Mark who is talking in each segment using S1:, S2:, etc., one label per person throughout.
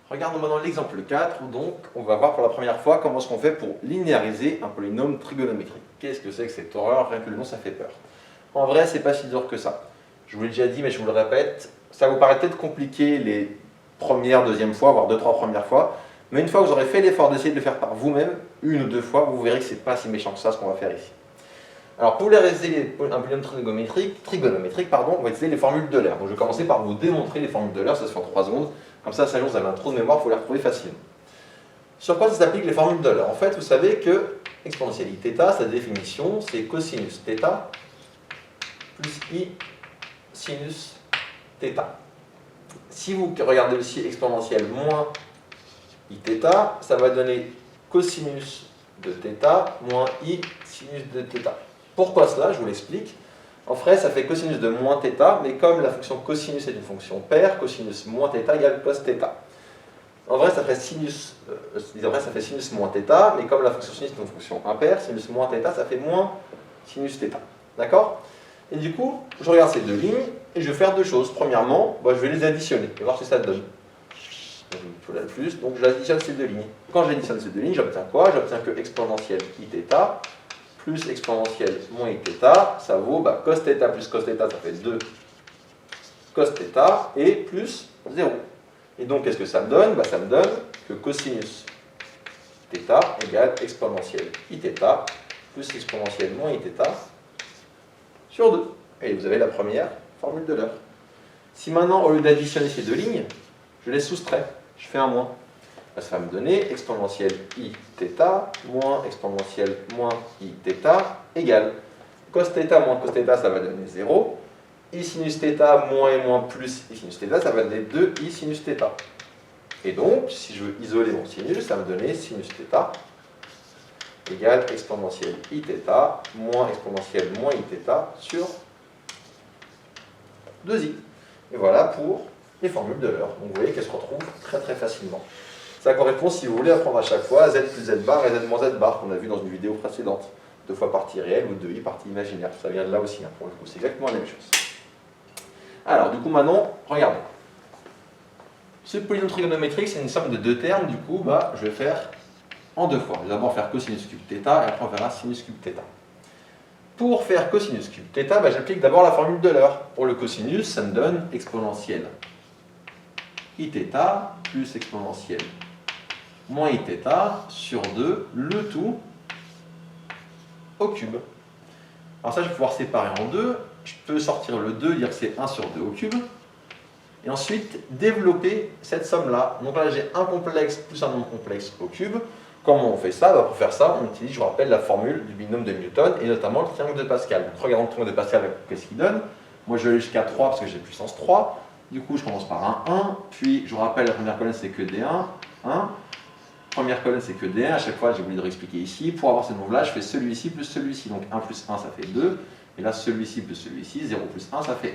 S1: Regardons maintenant l'exemple 4 où donc on va voir pour la première fois comment est-ce qu'on fait pour linéariser un polynôme trigonométrique. Qu'est-ce que c'est que cette horreur? Rien que le nom ça fait peur. En vrai, c'est pas si dur que ça. Je vous l'ai déjà dit, mais je vous le répète, ça vous paraît peut-être compliqué les premières, deuxième fois, voire 2-3 premières fois, mais une fois que vous aurez fait l'effort d'essayer de le faire par vous-même, une ou deux fois, vous verrez que c'est pas si méchant que ça ce qu'on va faire ici. Alors pour linéariser un polynôme trigonométrique, on va utiliser les formules d'Euler. Donc je vais commencer par vous démontrer les formules d'Euler, ça se fait en 3 secondes. Comme ça, vous avez un trou de mémoire, il faut les retrouver facilement. Sur quoi ça s'applique les formules d'Euler? En fait, vous savez que exponentielle i θ, sa définition, c'est cosinus θ plus i sinus θ. Si vous regardez aussi exponentielle moins i θ, ça va donner cosinus de θ moins i sinus de θ. Pourquoi cela? Je vous l'explique. En vrai, ça fait cosinus de moins θ, mais comme la fonction cosinus est une fonction paire, cosinus moins θ égale cos θ. En vrai, ça fait sinus moins θ, mais comme la fonction sinus est une fonction impaire, sinus moins θ, ça fait moins sinus θ. D'accord? Et du coup, je regarde ces deux lignes et je vais faire deux choses. Premièrement, je vais les additionner et voir ce que ça donne. Donc j'additionne ces deux lignes. Quand j'additionne ces deux lignes, j'obtiens quoi? J'obtiens que exponentielle i θ plus exponentielle moins i θ, ça vaut cos θ plus cos θ, ça fait 2 cos θ et plus 0. Et donc qu'est-ce que ça me donne? Ça me donne que cosinus θ égale exponentielle i θ plus exponentielle moins i θ sur 2. Et vous avez la première formule d'Euler. Si maintenant, au lieu d'additionner ces deux lignes, je les soustrais, je fais un moins, ça va me donner exponentielle i θ moins exponentielle moins i θ égale cos θ moins cos θ, ça va donner 0. I sinus θ moins et moins plus i sinus θ, ça va donner 2 i sinus θ. Et donc, si je veux isoler mon sinus, ça va me donner sinus θ égale exponentielle i θ moins exponentielle moins i θ sur 2i. Et voilà pour les formules d'Euler. Donc vous voyez qu'elles se retrouvent très très facilement. Ça correspond, si vous voulez, apprendre à chaque fois z plus z bar et z moins z bar qu'on a vu dans une vidéo précédente. 2 fois partie réelle ou 2i partie imaginaire. Ça vient de là aussi, pour le coup. C'est exactement la même chose. Alors, du coup, maintenant, regardez. Ce polynôme trigonométrique, c'est une somme de deux termes. Du coup, je vais faire en deux fois. Je vais d'abord faire cosinus cube θ et après on verra sinus cube θ. Pour faire cosinus cube θ, j'applique d'abord la formule d'Euler. Pour le cosinus, ça me donne exponentielle i θ plus exponentielle moins i θ sur 2, le tout au cube. Alors ça, je vais pouvoir séparer en deux. Je peux sortir le 2, dire que c'est 1 sur 2 au cube. Et ensuite, développer cette somme-là. Donc là, j'ai un complexe plus un nombre complexe au cube. Comment on fait ça? Pour faire ça, on utilise, je vous rappelle, la formule du binôme de Newton et notamment le triangle de Pascal. Donc regardons le triangle de Pascal, qu'est-ce qu'il donne? Moi, je vais aller jusqu'à 3 parce que j'ai puissance 3. Du coup, je commence par un 1, puis je vous rappelle, la première colonne, c'est que D1, 1. Première colonne, c'est que D1. À chaque fois, j'ai oublié de réexpliquer ici. Pour avoir ce nombre-là, je fais celui-ci plus celui-ci. Donc 1 plus 1, ça fait 2. Et là, celui-ci plus celui-ci, 0 plus 1, ça fait 1.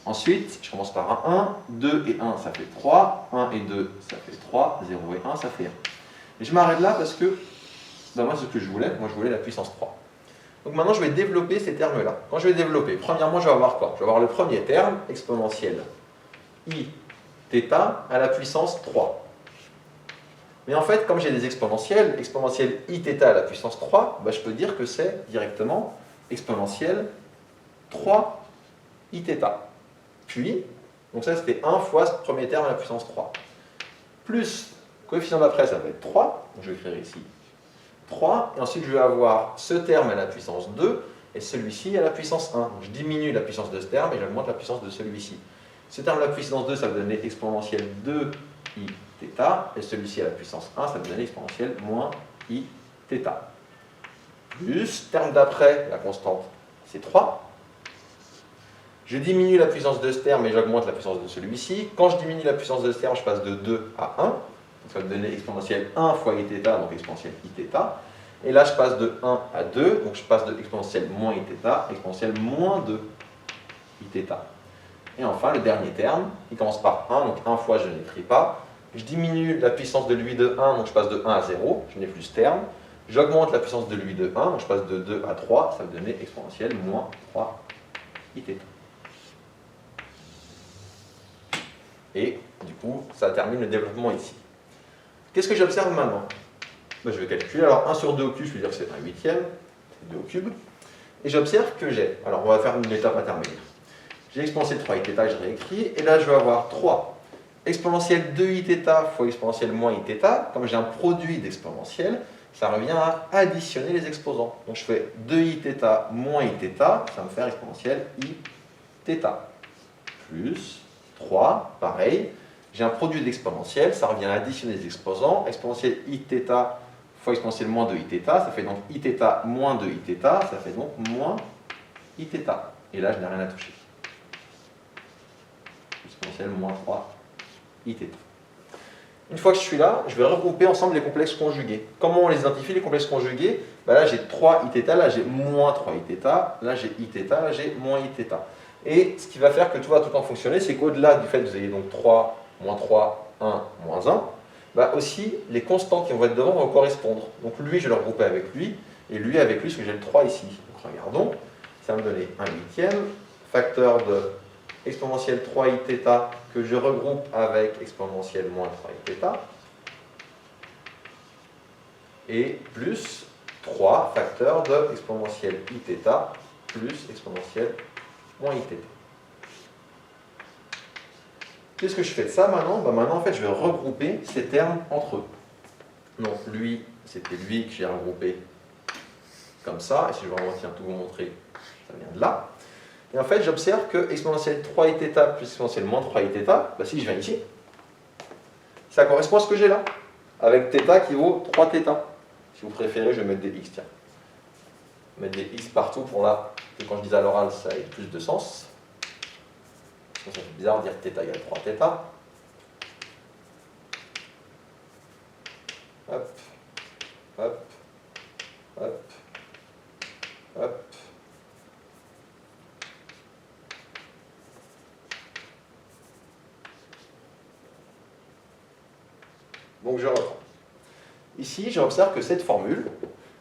S1: Ensuite, je commence par un 1, 2 et 1, ça fait 3. 1 et 2, ça fait 3. 0 et 1, ça fait 1. Et je m'arrête là parce que, moi, ce que je voulais, je voulais la puissance 3. Donc maintenant, je vais développer ces termes-là. Quand je vais développer, premièrement, je vais avoir quoi? Je vais avoir le premier terme, exponentielle i θ à la puissance 3. Mais en fait, comme j'ai des exponentielles, exponentielle i θ à la puissance 3, je peux dire que c'est directement exponentielle 3 i θ. Puis, donc ça c'était 1 fois ce premier terme à la puissance 3. Plus, coefficient d'après, ça va être 3, donc je vais écrire ici 3, et ensuite je vais avoir ce terme à la puissance 2, et celui-ci à la puissance 1. Donc je diminue la puissance de ce terme, et j'augmente la puissance de celui-ci. Ce terme à la puissance 2, ça va donner exponentielle 2i θ, et celui-ci à la puissance 1, ça va donner exponentielle moins i θ. Plus, terme d'après, la constante, c'est 3. Je diminue la puissance de ce terme et j'augmente la puissance de celui-ci. Quand je diminue la puissance de ce terme, je passe de 2 à 1. Donc ça va me donner exponentielle 1 fois i θ, donc exponentielle i θ. Et là, je passe de 1 à 2, donc je passe de exponentielle moins i θ, exponentielle moins 2 i θ. Et enfin, le dernier terme, il commence par 1, donc 1 fois je n'écris pas. Je diminue la puissance de lui de 1, donc je passe de 1 à 0, je n'ai plus ce terme. J'augmente la puissance de lui de 1, donc je passe de 2 à 3, ça va donner exponentielle moins 3 i θ. Et du coup, ça termine le développement ici. Qu'est-ce que j'observe maintenant? Ben, je vais calculer. Alors 1 sur 2 au cube, je vais dire que c'est 1 huitième. C'est 2 au cube. Et j'observe que j'ai, alors on va faire une étape intermédiaire. J'ai exponentielle 3 iθ, je réécris, et là je vais avoir 3 exponentielle 2iθ fois exponentielle moins iθ. Comme j'ai un produit d'exponentielle, ça revient à additionner les exposants. Donc je fais 2iθ moins iθ, ça va me faire exponentielle iθ. Plus 3, pareil, j'ai un produit d'exponentielle, ça revient à additionner les exposants. Exponentielle iθ fois exponentielle moins 2iθ, ça fait donc iθ moins 2iθ, ça fait donc moins iθ. Et là je n'ai rien à toucher. Exponentielle moins 3 iθ. Une fois que je suis là, je vais regrouper ensemble les complexes conjugués. Comment on les identifie, les complexes conjugués? Ben là j'ai 3 iθ, là j'ai moins 3 iθ, là j'ai iθ, là j'ai moins iθ. Et ce qui va faire que tout va tout le temps fonctionner, c'est qu'au-delà du fait que vous ayez donc 3, moins 3, 1, moins 1, bah aussi les constantes qui vont être devant vont correspondre. Donc lui, je vais le regrouper avec lui, et lui avec lui, parce que j'ai le 3 ici. Donc regardons, ça va me donner 1 huitième, facteur de exponentielle 3 iθ que je regroupe avec exponentielle moins 3 iθ, et plus 3 facteur de exponentielle iθ plus exponentielle moins iθ. Qu'est-ce que je fais de ça maintenant? Ben maintenant, en fait, je vais regrouper ces termes entre eux. Donc, lui, c'était lui que j'ai regroupé comme ça. Et si je vais tiens, tout vous montrer, ça vient de là. Et en fait, j'observe que exponentielle 3 iθ plus exponentielle moins 3 iθ, ben, si je viens ici, ça correspond à ce que j'ai là, avec θ qui vaut 3 θ. Si vous préférez, je vais mettre des x, tiens. Mettre des x partout pour là, que quand je dis à l'oral, ça ait plus de sens. Ça fait bizarre de dire θ égale 3 θ. Hop, hop, hop, hop. Donc je reprends. Ici, j'observe que cette formule,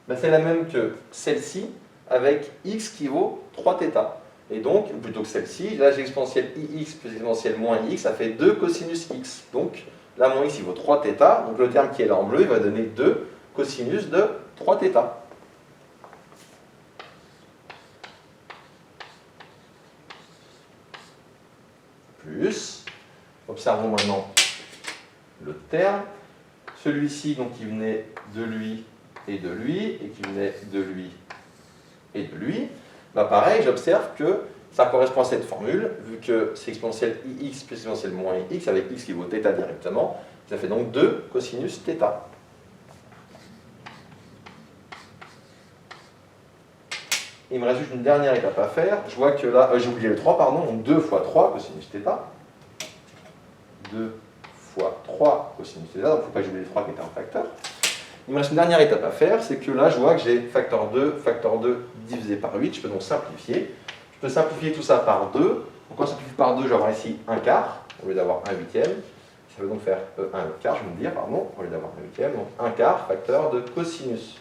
S1: ben, c'est la même que celle-ci, avec x qui vaut 3 θ. Et donc, plutôt que celle-ci, là j'ai exponentielle ix plus exponentielle moins ix, ça fait 2 cosinus x. Donc, là mon x il vaut 3 θ, donc le terme qui est là en bleu, il va donner 2 cosinus de 3 θ. Plus, observons maintenant le terme, celui-ci donc qui venait de lui et qui venait de lui et de lui. Bah pareil, j'observe que ça correspond à cette formule, vu que c'est exponentielle ix plus exponentielle moins ix, avec x qui vaut θ directement, ça fait donc 2 cosinus θ. Il me reste juste une dernière étape à faire. Je vois que là, j'ai oublié le 3, pardon, donc 2 fois 3 cosinus θ. 2 fois 3 cosinus θ, donc il ne faut pas que j'oublie le 3 qui était un facteur. Il me reste une dernière étape à faire, c'est que là, je vois que j'ai facteur 2 divisé par 8, je peux donc simplifier. Je peux simplifier tout ça par 2. Donc quand on simplifie par 2, je vais avoir ici 1 quart, au lieu d'avoir 1 huitième. Ça va donc faire 1 quart, je vais me dire, pardon, au lieu d'avoir 1 huitième. Donc 1 quart, facteur de cosinus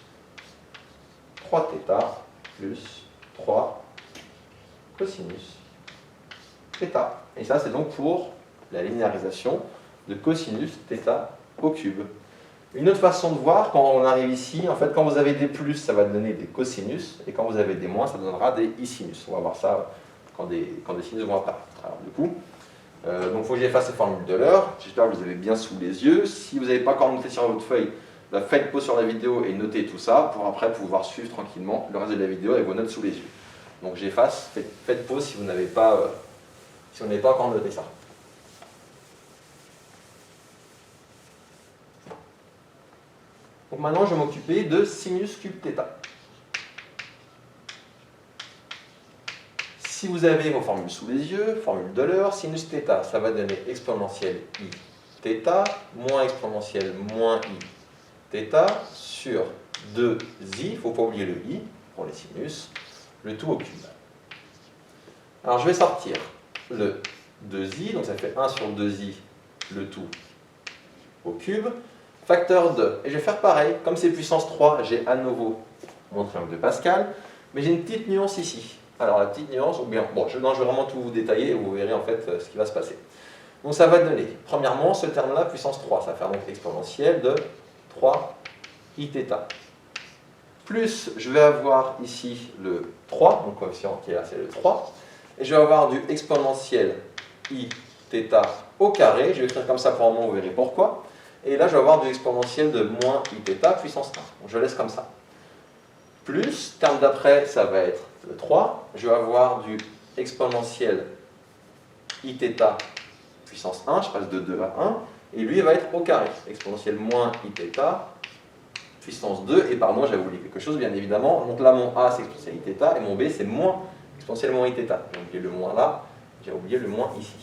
S1: 3 θ plus 3 cosinus θ. Et ça, c'est donc pour la linéarisation de cosinus θ au cube. Une autre façon de voir, quand on arrive ici, en fait, quand vous avez des plus, ça va donner des cosinus, et quand vous avez des moins, ça donnera des isinus. On va voir ça quand des sinus vont apparaître. Alors, du coup, donc il faut que j'efface ces formules de l'heure. J'espère que vous les avez bien sous les yeux. Si vous n'avez pas encore noté sur votre feuille, bah, faites pause sur la vidéo et notez tout ça pour après pouvoir suivre tranquillement le reste de la vidéo avec vos notes sous les yeux. Donc j'efface, faites pause si vous n'avez pas, pas encore noté ça. Donc maintenant, je vais m'occuper de sinus cube θ. Si vous avez vos formules sous les yeux, formule de l'heure, sinus θ, ça va donner exponentielle i θ moins exponentielle moins i θ sur 2i, il ne faut pas oublier le i pour les sinus, le tout au cube. Alors je vais sortir le 2i, donc ça fait 1 sur 2i, le tout au cube. Facteur 2. Et je vais faire pareil. Comme c'est puissance 3, j'ai à nouveau mon triangle de Pascal. Mais j'ai une petite nuance ici. Alors la petite nuance, ou bien, bon, je vais vraiment tout vous détailler et vous verrez en fait ce qui va se passer. Donc ça va donner, premièrement, ce terme-là, puissance 3, ça va faire donc l'exponentielle de 3 iθ. Plus, je vais avoir ici le 3, donc le coefficient qui est là, c'est le 3, et je vais avoir du exponentiel iθ au carré, je vais écrire comme ça pour un moment, vous verrez pourquoi, et là je vais avoir du exponentiel de moins iθ puissance 1, donc je laisse comme ça. Plus, terme d'après, ça va être le 3, je vais avoir du exponentiel iθ puissance 1, je passe de 2 à 1, et lui il va être au carré, exponentiel moins iθ puissance 2, et pardon, j'avais oublié quelque chose bien évidemment, donc là mon A c'est exponentiel iθ, et mon B c'est moins exponentiel moins iθ, j'ai oublié le moins là, j'ai oublié le moins ici.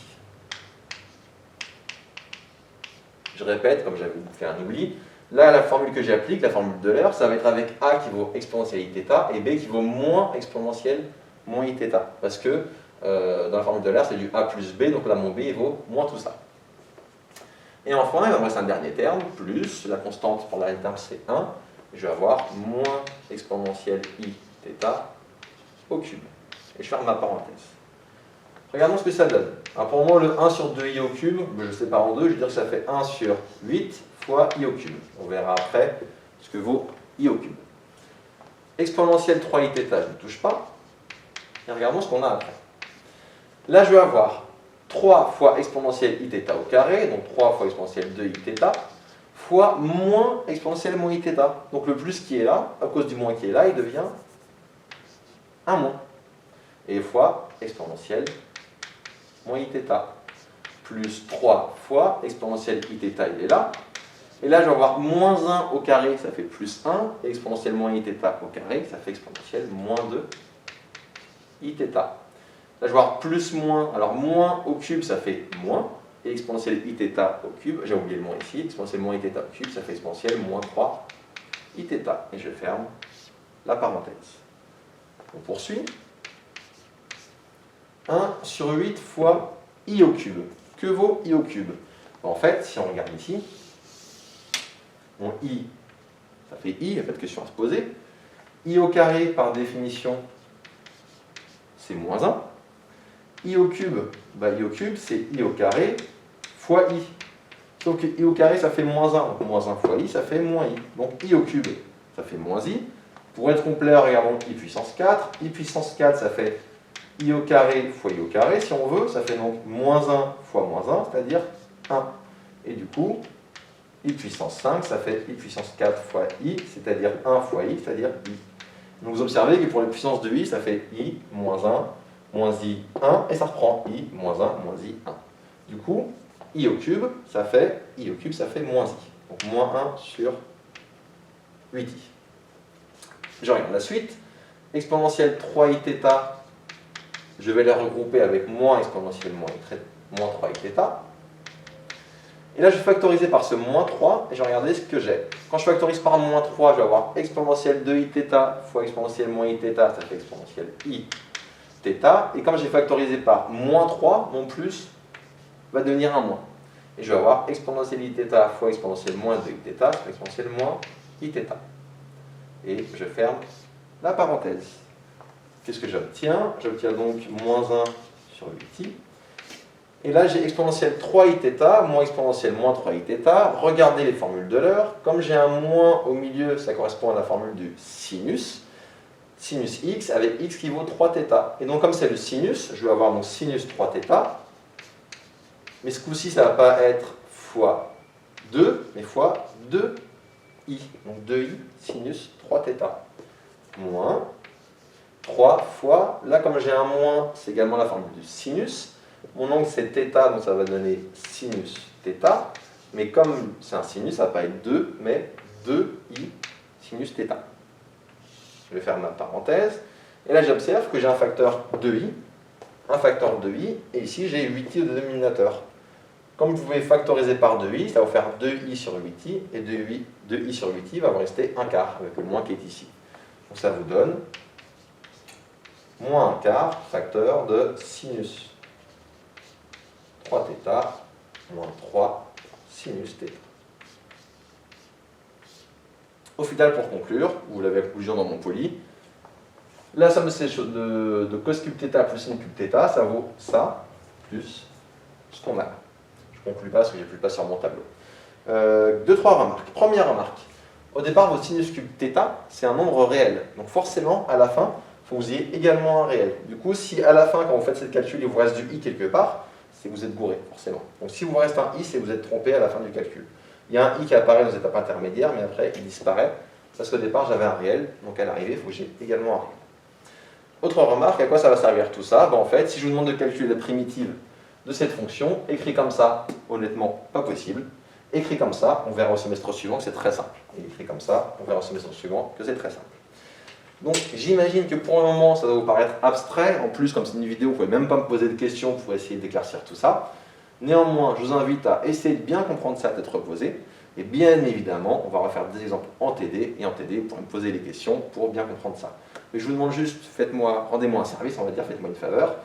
S1: Je répète, comme j'avais fait un oubli, là la formule que j'applique, la formule d'Euler, ça va être avec A qui vaut exponentiel iθ, et B qui vaut moins exponentiel moins iθ, parce que dans la formule d'Euler c'est du A plus B, donc là mon B il vaut moins tout ça. Et enfin, il va me rester un dernier terme, plus, la constante pour le dernier terme c'est 1, et je vais avoir moins exponentiel iθ au cube. Et je ferme ma parenthèse. Regardons ce que ça donne. Alors pour moi, le 1 sur 2i au cube, je le sépare en deux, je vais dire que ça fait 1 sur 8 fois i au cube. On verra après ce que vaut i au cube. Exponentielle 3iθ, je ne touche pas. Et regardons ce qu'on a après. Là, je vais avoir 3 fois exponentielle iθ au carré, donc 3 fois exponentielle 2iθ, fois moins exponentielle moins iθ. Donc le plus qui est là, à cause du moins qui est là, il devient un moins. Et fois exponentielle moins iθ, plus 3 fois exponentielle iθ, il est là. Et là, je vais avoir moins 1 au carré, ça fait plus 1, et exponentielle moins iθ au carré, ça fait exponentielle moins 2 iθ. Là, je vais avoir plus moins, alors moins au cube, ça fait moins, et exponentielle iθ au cube, j'ai oublié le moins ici, exponentielle moins iθ au cube, ça fait exponentielle moins 3 iθ. Et je ferme la parenthèse. On poursuit. 1 sur 8 fois i au cube. Que vaut i au cube? En fait, si on regarde ici, mon i, ça fait i, il n'y a pas de question à se poser. I au carré, par définition, c'est moins 1. I au cube, i au cube, c'est i au carré fois i. Sauf que i au carré, ça fait moins 1. Donc moins 1 fois i, ça fait moins i. Donc i au cube, ça fait moins i. Pour être complet, regardons i puissance 4. I puissance 4, ça fait i au carré fois i au carré, si on veut, ça fait donc moins 1 fois moins 1, c'est-à-dire 1. Et du coup, i puissance 5, ça fait i puissance 4 fois i, c'est-à-dire 1 fois i, c'est-à-dire i. Donc vous observez que pour les puissances de i, ça fait i moins 1, moins i 1, et ça reprend i moins 1, moins i 1. Du coup, i au cube, ça fait moins i. Donc moins 1 sur 8i. Je regarde la suite. Exponentielle 3iθ, je vais les regrouper avec moins exponentielle moins 3iθ. Et là, je vais factoriser par ce moins 3 et je vais regarder ce que j'ai. Quand je factorise par moins 3, je vais avoir exponentielle 2iθ fois exponentielle moins iθ, ça fait exponentielle iθ. Et comme j'ai factorisé par moins 3, mon plus va devenir un moins. Et je vais avoir exponentielle iθ fois exponentielle moins 2iθ, ça fait exponentielle moins iθ. Et je ferme la parenthèse. Qu'est-ce que j'obtiens? J'obtiens donc moins 1 sur 8i. Et là, j'ai exponentielle 3iθ, moins exponentielle moins 3iθ. Regardez les formules d'Euler. Comme j'ai un moins au milieu, ça correspond à la formule du sinus. Sinus x avec x qui vaut 3θ. Et donc, comme c'est le sinus, je vais avoir mon sinus 3θ. Mais ce coup-ci, ça ne va pas être fois 2, mais fois 2i. Donc 2i sinus 3θ. Moins 3 fois, là comme j'ai un moins, c'est également la formule du sinus. Mon angle c'est θ, donc ça va donner sinus θ. Mais comme c'est un sinus, ça va pas être 2, mais 2i sinus θ. Je vais faire ma parenthèse. Et là j'observe que j'ai un facteur 2i, et ici j'ai 8i au dénominateur. Comme vous pouvez factoriser par 2i, ça va vous faire 2i sur 8i, et 2i sur 8i va vous rester un quart, avec le moins qui est ici. Donc ça vous donne moins un quart facteur de sinus 3θ moins 3 sinus θ. Au final, pour conclure, vous l'avez à la conclusion dans mon poly, la somme de cos cube θ plus sin cube θ, ça vaut ça, plus ce qu'on a. conclue pas parce que j'ai plus de place sur mon tableau. 2-3 remarques. Première remarque. Au départ, votre sinus cube θ, c'est un nombre réel. Donc forcément, à la fin, il faut que vous ayez également un réel. Du coup, si à la fin, quand vous faites cette calcul, il vous reste du i quelque part, c'est que vous êtes gouré, forcément. Donc si vous reste un i, c'est que vous êtes trompé à la fin du calcul. Il y a un i qui apparaît dans les étapes intermédiaires, mais après, il disparaît. Parce qu'au départ, j'avais un réel, donc à l'arrivée, il faut que j'ai également un réel. Autre remarque, à quoi ça va servir tout ça? En fait, si je vous demande de calculer la primitive de cette fonction, écrit comme ça, honnêtement, pas possible. Écrit comme ça, on verra au semestre suivant que c'est très simple. Et écrit comme ça, on verra au semestre suivant que c'est très simple. Donc j'imagine que pour le moment, ça va vous paraître abstrait. En plus, comme c'est une vidéo, vous ne pouvez même pas me poser de questions pour essayer d'éclaircir tout ça. Néanmoins, je vous invite à essayer de bien comprendre ça à tête reposée. Et bien évidemment, on va refaire des exemples en TD. Et en TD, vous pourrez me poser les questions pour bien comprendre ça. Mais je vous demande juste, rendez-moi un service, on va dire, faites-moi une faveur.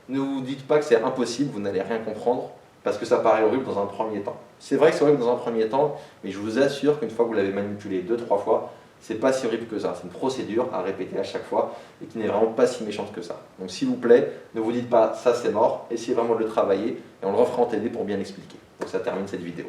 S1: Ne vous dites pas que c'est impossible, vous n'allez rien comprendre, parce que ça paraît horrible dans un premier temps. C'est vrai que c'est horrible dans un premier temps, mais je vous assure qu'une fois que vous l'avez manipulé 2-3 fois, c'est pas si horrible que ça. C'est une procédure à répéter à chaque fois et qui n'est vraiment pas si méchante que ça. Donc s'il vous plaît, ne vous dites pas ça c'est mort, essayez vraiment de le travailler et on le refera en TD pour bien l'expliquer. Donc ça termine cette vidéo.